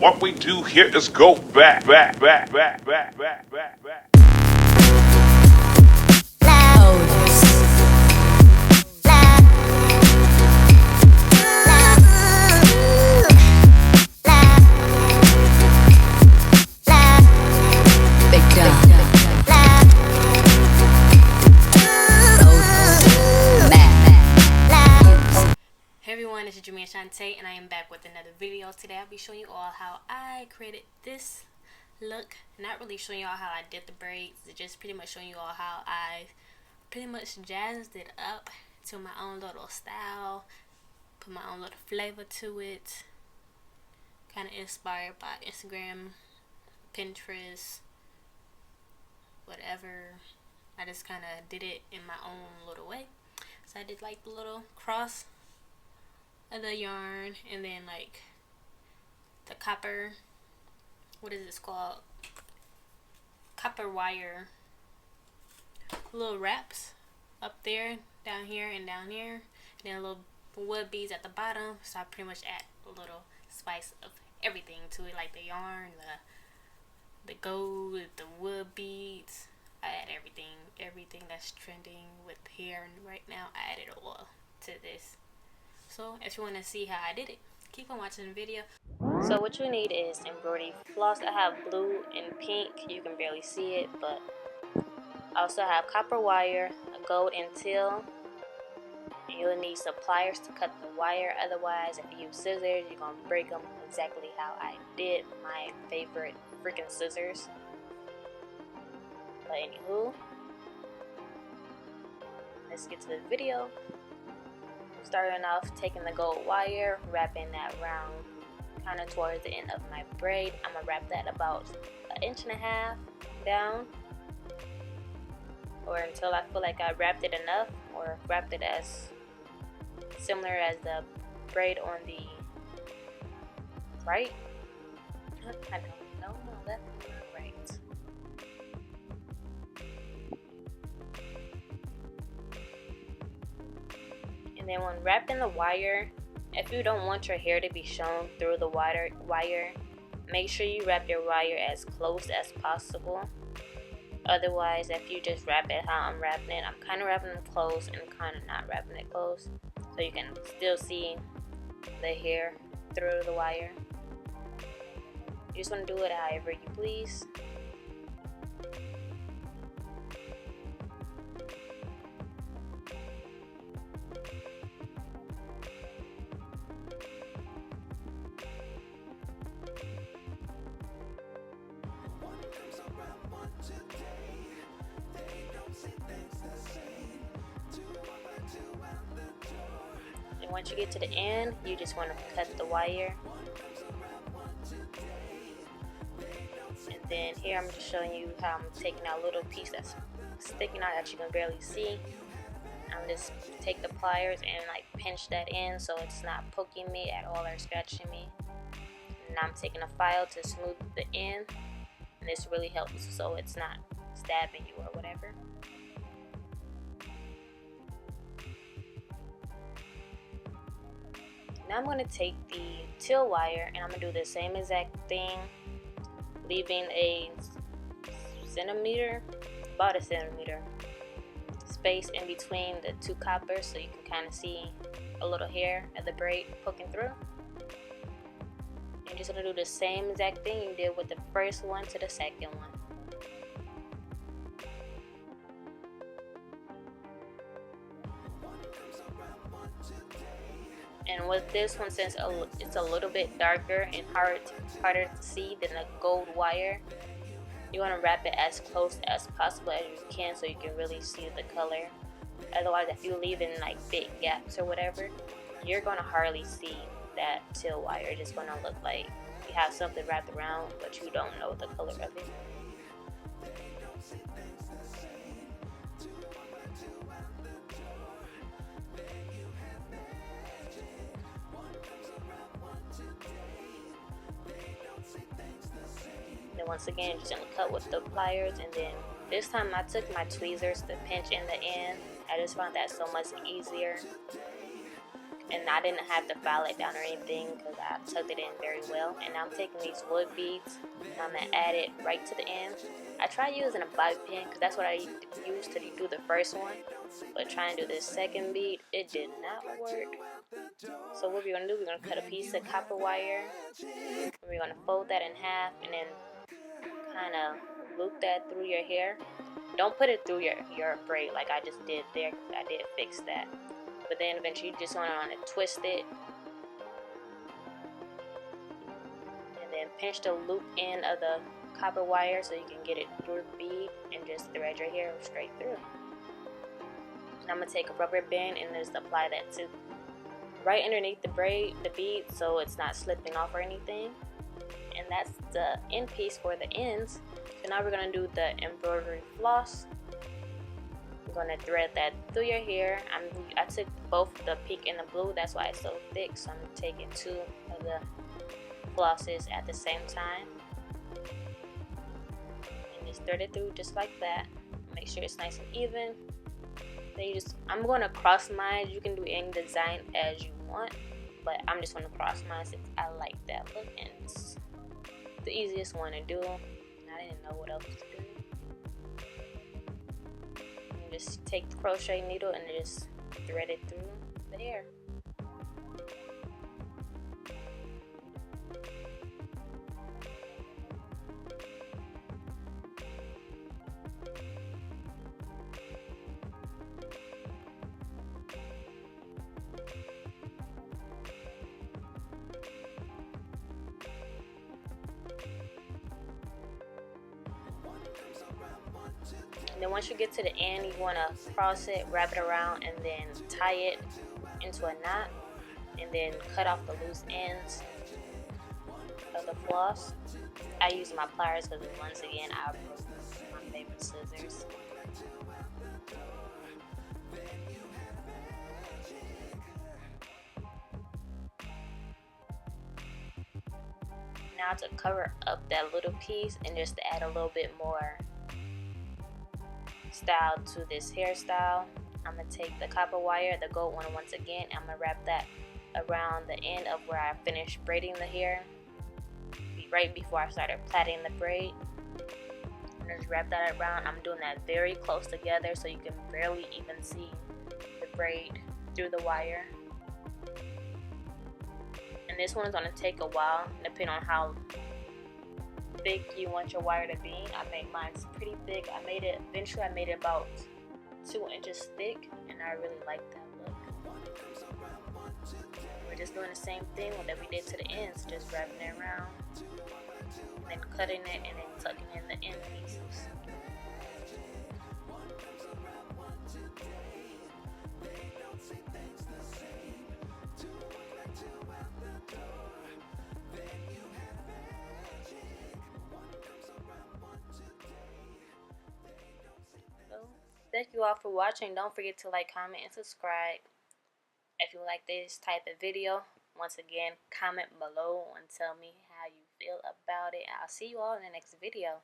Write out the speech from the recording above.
what we do here is go back. Hey everyone, this is Jamia Shonte, and I am back with another video. Today I'll be showing you all how I created this look. Not really showing you all how I did the braids, just pretty much showing you all how I pretty much jazzed it up to my own little style, put my own little flavor to it, kind of inspired by Instagram, Pinterest, whatever. I just kind of did it in my own little way. So I did like the little cross of the yarn, and then like the copper, what is this called, copper wire little wraps up there, down here and down here, and then little wood beads at the bottom. So I pretty much add a little spice of everything to it, like the yarn, the gold, the wood beads. I add everything that's trending with hair right now. I added it all to this. So if you want to see how I did it, keep on watching the video. So what you need is embroidery floss. I have blue and pink. You can barely see it, but I also have copper wire, a gold and teal. You'll need some pliers to cut the wire. Otherwise, if you use scissors, you're going to break them exactly how I did. My favorite freaking scissors. But anywho, let's get to the video. Starting off, taking the gold wire, wrapping that round kind of towards the end of my braid. I'm gonna wrap that about 1.5 inches down, or until I feel like I wrapped it enough, or wrapped it as similar as the braid on the right. I don't know, left or right. And then when wrapping the wire, if you don't want your hair to be shown through the wire, make sure you wrap your wire as close as possible. Otherwise, if you just wrap it how I'm wrapping it, I'm kind of wrapping it close and kind of not wrapping it close, so you can still see the hair through the wire. You just want to do it however you please. And once you get to the end, you just want to cut the wire. And then here I'm just showing you how I'm taking out a little piece that's sticking out that you can barely see. I'm just take the pliers and like pinch that in so it's not poking me at all or scratching me. And I'm taking a file to smooth the end, and this really helps so it's not stabbing you or whatever. Now I'm going to take the teal wire and I'm going to do the same exact thing, leaving a centimeter, about a centimeter space in between the two coppers so you can kind of see a little hair of the braid poking through. You're just going to do the same exact thing you did with the first one to the second one. And with this one, since it's a little bit darker and harder to see than the gold wire, you want to wrap it as close as possible as you can so you can really see the color. Otherwise, if you leave in like big gaps or whatever, you're going to hardly see that teal wire. It's just going to look like you have something wrapped around, but you don't know the color of it. Then once again, just gonna cut with the pliers, and then this time I took my tweezers to pinch in the end. I just found that so much easier. and I didn't have to file it down or anything because I tucked it in very well. And I'm taking these wood beads and I'm going to add it right to the end. I tried using a bobby pin because that's what I used to do the first one, but trying to do this second bead, it did not work. So what we're going to do, we're going to cut a piece of copper wire, and we're going to fold that in half and then kind of loop that through your hair. Don't put it through your braid like I just did there. I did fix that. But then eventually you just want to twist it and then pinch the loop end of the copper wire so you can get it through the bead and just thread your hair straight through. And I'm going to take a rubber band and just apply that to right underneath the bead so it's not slipping off or anything. And that's the end piece for the ends. So now we're going to do the embroidery floss. I'm going to thread that through your hair. I took both the pink and the blue, that's why it's so thick, so I'm taking two of the flosses at the same time and just thread it through just like that. Make sure it's nice and even. Then I'm going to cross mine. You can do any design as you want, but I'm just going to cross mine since I like that look and it's the easiest one to do. I didn't know what else to do. You just take the crochet needle and just thread it through the hair. And then once you get to the end, you want to cross it, wrap it around, and then tie it into a knot, and then cut off the loose ends of the floss. I use my pliers because once again I broke my favorite scissors. Now to cover up that little piece and just to add a little bit more style to this hairstyle, I'm going to take the copper wire, the gold one once again, I'm going to wrap that around the end of where I finished braiding the hair right before I started plaiting the braid. And just wrap that around. I'm doing that very close together so you can barely even see the braid through the wire. And this one's going to take a while depending on how thick you want your wire to be. I made mine pretty thick. Eventually I made it about 2 inches thick, and I really like that look. We're just doing the same thing that we did to the ends, just wrapping it around, and then cutting it, and then tucking in the end pieces. Thank you all for watching. Don't forget to like, comment, and subscribe. If you like this type of video, once again, comment below and tell me how you feel about it. I'll see you all in the next video.